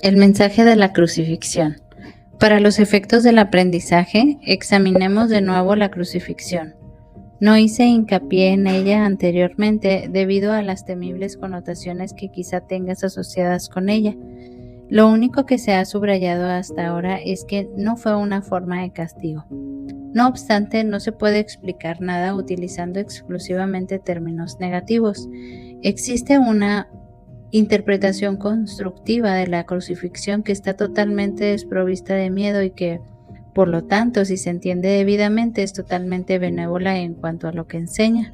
El mensaje de la crucifixión. Para los efectos del aprendizaje, examinemos de nuevo la crucifixión. No hice hincapié en ella anteriormente debido a las temibles connotaciones que quizá tengas asociadas con ella. Lo único que se ha subrayado hasta ahora es que no fue una forma de castigo. No obstante, no se puede explicar nada utilizando exclusivamente términos negativos. Existe una interpretación constructiva de la crucifixión que está totalmente desprovista de miedo y que, por lo tanto, si se entiende debidamente, es totalmente benévola en cuanto a lo que enseña.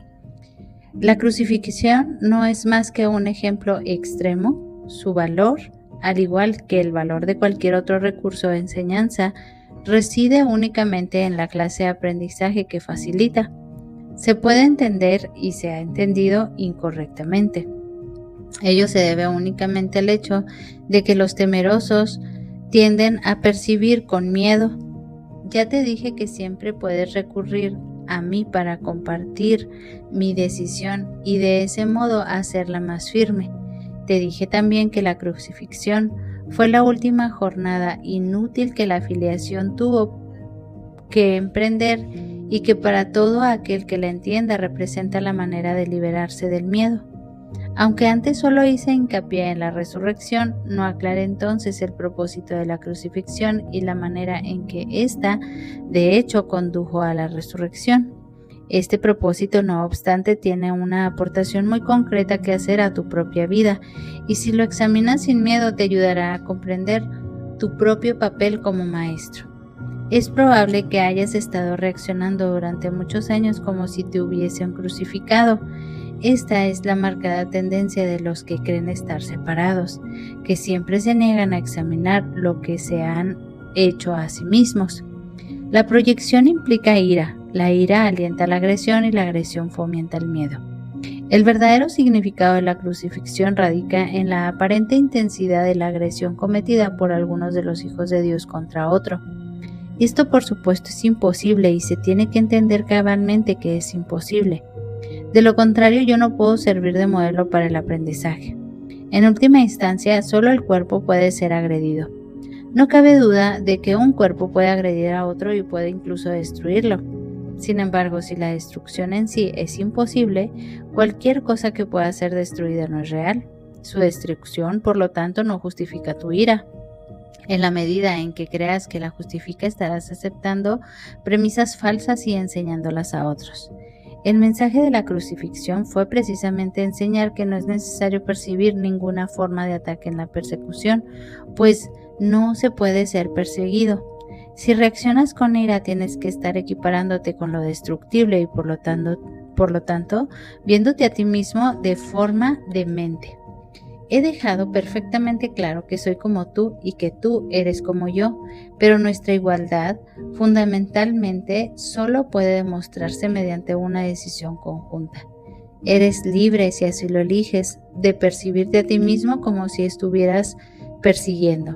La crucifixión no es más que un ejemplo extremo. Su valor, al igual que el valor de cualquier otro recurso de enseñanza, reside únicamente en la clase de aprendizaje que facilita. Se puede entender y se ha entendido incorrectamente. Ello se debe únicamente al hecho de que los temerosos tienden a percibir con miedo. Ya te dije que siempre puedes recurrir a mí para compartir mi decisión y de ese modo hacerla más firme. Te dije también que la crucifixión fue la última jornada inútil que la filiación tuvo que emprender y que para todo aquel que la entienda representa la manera de liberarse del miedo. Aunque antes solo hice hincapié en la resurrección, no aclaré entonces el propósito de la crucifixión y la manera en que ésta, de hecho, condujo a la resurrección. Este propósito, no obstante, tiene una aportación muy concreta que hacer a tu propia vida, y si lo examinas sin miedo te ayudará a comprender tu propio papel como maestro. Es probable que hayas estado reaccionando durante muchos años como si te hubiesen crucificado. Esta es la marcada tendencia de los que creen estar separados, que siempre se niegan a examinar lo que se han hecho a sí mismos. La proyección implica ira, la ira alienta la agresión y la agresión fomenta el miedo. El verdadero significado de la crucifixión radica en la aparente intensidad de la agresión cometida por algunos de los hijos de Dios contra otro. Esto, por supuesto, es imposible y se tiene que entender cabalmente que es imposible. De lo contrario, yo no puedo servir de modelo para el aprendizaje. En última instancia, solo el cuerpo puede ser agredido. No cabe duda de que un cuerpo puede agredir a otro y puede incluso destruirlo. Sin embargo, si la destrucción en sí es imposible, cualquier cosa que pueda ser destruida no es real. Su destrucción, por lo tanto, no justifica tu ira. En la medida en que creas que la justifica, estarás aceptando premisas falsas y enseñándolas a otros. El mensaje de la crucifixión fue precisamente enseñar que no es necesario percibir ninguna forma de ataque en la persecución, pues no se puede ser perseguido. Si reaccionas con ira, tienes que estar equiparándote con lo destructible y por lo tanto, viéndote a ti mismo de forma demente. He dejado perfectamente claro que soy como tú y que tú eres como yo, pero nuestra igualdad fundamentalmente solo puede demostrarse mediante una decisión conjunta. Eres libre, si así lo eliges, de percibirte a ti mismo como si estuvieras persiguiendo.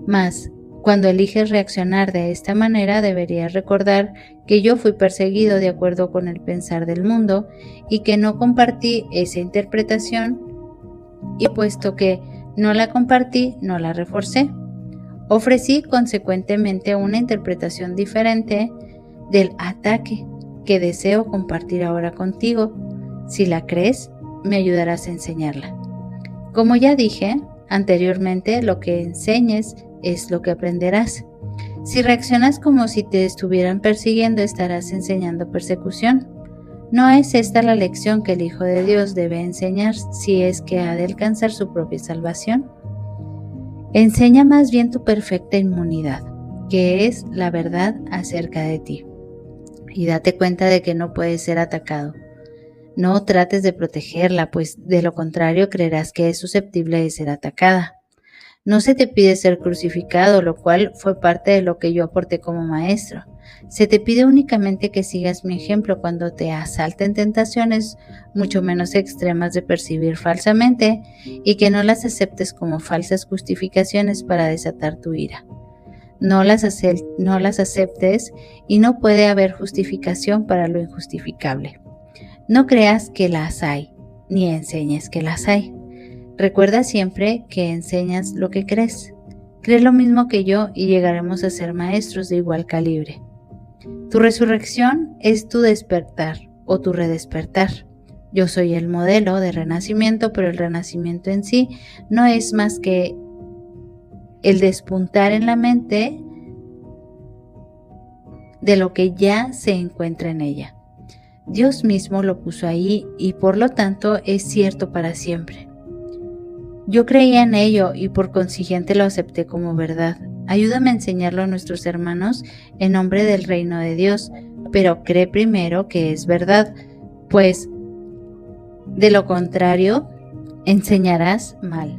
Mas, cuando eliges reaccionar de esta manera, deberías recordar que yo fui perseguido de acuerdo con el pensar del mundo y que no compartí esa interpretación. Y puesto que no la compartí, no la reforcé. Ofrecí consecuentemente una interpretación diferente del ataque que deseo compartir ahora contigo. Si la crees, me ayudarás a enseñarla. Como ya dije anteriormente, lo que enseñes es lo que aprenderás. Si reaccionas como si te estuvieran persiguiendo, estarás enseñando persecución. ¿No es esta la lección que el Hijo de Dios debe enseñar si es que ha de alcanzar su propia salvación? Enseña más bien tu perfecta inmunidad, que es la verdad acerca de ti. Y date cuenta de que no puedes ser atacado. No trates de protegerla, pues de lo contrario creerás que es susceptible de ser atacada. No se te pide ser crucificado, lo cual fue parte de lo que yo aporté como maestro. Se te pide únicamente que sigas mi ejemplo cuando te asalten tentaciones mucho menos extremas de percibir falsamente y que no las aceptes como falsas justificaciones para desatar tu ira. No las aceptes y no puede haber justificación para lo injustificable. No creas que las hay, ni enseñes que las hay. Recuerda siempre que enseñas lo que crees. Cree lo mismo que yo y llegaremos a ser maestros de igual calibre. Tu resurrección es tu despertar o tu redespertar. Yo soy el modelo de renacimiento, pero el renacimiento en sí no es más que el despuntar en la mente de lo que ya se encuentra en ella. Dios mismo lo puso ahí y por lo tanto es cierto para siempre. Yo creía en ello y por consiguiente lo acepté como verdad. Ayúdame a enseñarlo a nuestros hermanos en nombre del reino de Dios, pero cree primero que es verdad, pues de lo contrario enseñarás mal.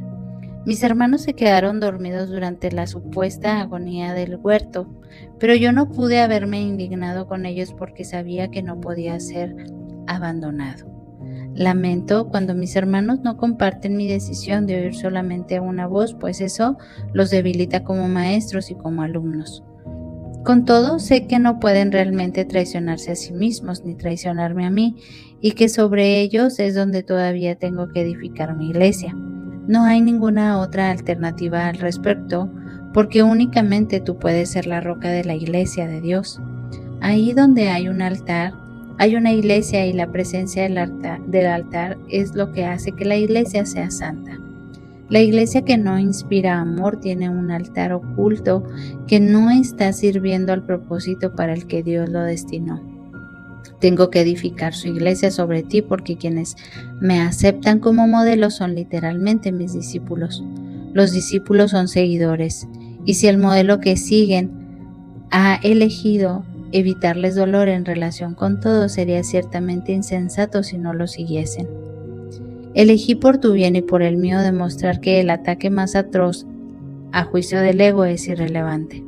Mis hermanos se quedaron dormidos durante la supuesta agonía del huerto, pero yo no pude haberme indignado con ellos porque sabía que no podía ser abandonado. Lamento cuando mis hermanos no comparten mi decisión de oír solamente una voz, pues eso los debilita como maestros y como alumnos. Con todo, sé que no pueden realmente traicionarse a sí mismos ni traicionarme a mí, y que sobre ellos es donde todavía tengo que edificar mi iglesia. No hay ninguna otra alternativa al respecto, porque únicamente tú puedes ser la roca de la iglesia de Dios. Ahí donde hay un altar, hay una iglesia y la presencia del altar es lo que hace que la iglesia sea santa. La iglesia que no inspira amor tiene un altar oculto que no está sirviendo al propósito para el que Dios lo destinó. Tengo que edificar su iglesia sobre ti porque quienes me aceptan como modelo son literalmente mis discípulos. Los discípulos son seguidores y si el modelo que siguen ha elegido evitarles dolor en relación con todo, sería ciertamente insensato si no lo siguiesen. Elegí por tu bien y por el mío demostrar que el ataque más atroz a juicio del ego es irrelevante.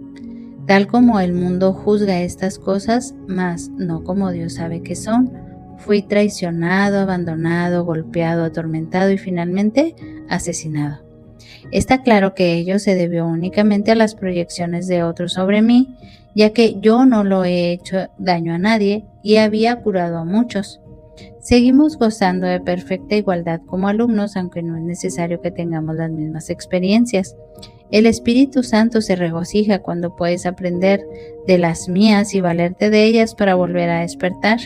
Tal como el mundo juzga estas cosas, mas no como Dios sabe que son, fui traicionado, abandonado, golpeado, atormentado y finalmente asesinado. Está claro que ello se debió únicamente a las proyecciones de otros sobre mí, ya que yo no lo he hecho daño a nadie y había curado a muchos. Seguimos gozando de perfecta igualdad como alumnos, aunque no es necesario que tengamos las mismas experiencias. El Espíritu Santo se regocija cuando puedes aprender de las mías y valerte de ellas para volver a despertar.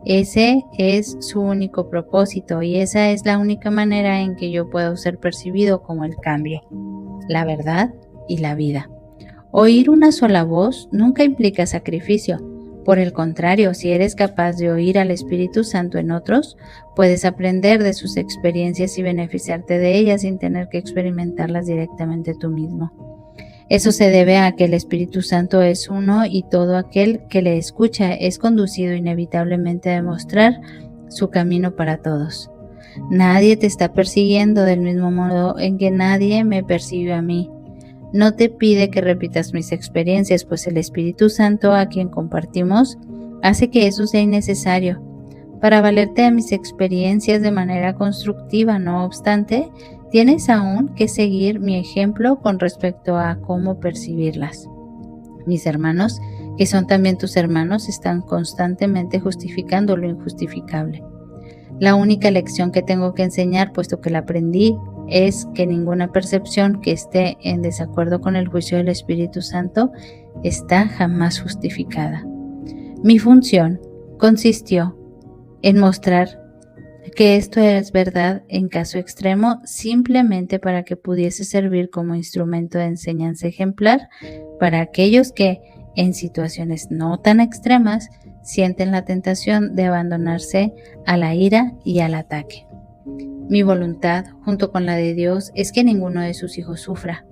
Ese es su único propósito y esa es la única manera en que yo puedo ser percibido como el cambio, la verdad y la vida. Oír una sola voz nunca implica sacrificio. Por el contrario, si eres capaz de oír al Espíritu Santo en otros, puedes aprender de sus experiencias y beneficiarte de ellas sin tener que experimentarlas directamente tú mismo. Eso se debe a que el Espíritu Santo es uno y todo aquel que le escucha es conducido inevitablemente a demostrar su camino para todos. Nadie te está persiguiendo del mismo modo en que nadie me persiguió a mí. No te pide que repitas mis experiencias, pues el Espíritu Santo a quien compartimos hace que eso sea innecesario. Para valerte de mis experiencias de manera constructiva, no obstante, tienes aún que seguir mi ejemplo con respecto a cómo percibirlas. Mis hermanos, que son también tus hermanos, están constantemente justificando lo injustificable. La única lección que tengo que enseñar, puesto que la aprendí, es que ninguna percepción que esté en desacuerdo con el juicio del Espíritu Santo está jamás justificada. Mi función consistió en mostrar que esto es verdad en caso extremo, simplemente para que pudiese servir como instrumento de enseñanza ejemplar para aquellos que, en situaciones no tan extremas, sienten la tentación de abandonarse a la ira y al ataque. Mi voluntad, junto con la de Dios, es que ninguno de sus hijos sufra.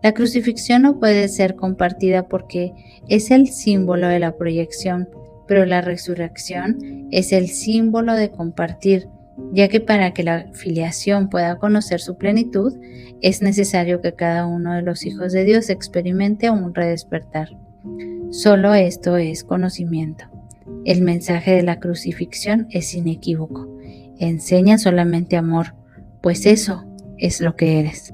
La crucifixión no puede ser compartida porque es el símbolo de la proyección, pero la resurrección es el símbolo de compartir, ya que para que la filiación pueda conocer su plenitud, es necesario que cada uno de los hijos de Dios experimente un redespertar. Solo esto es conocimiento. El mensaje de la crucifixión es inequívoco. Enseña solamente amor, pues eso es lo que eres.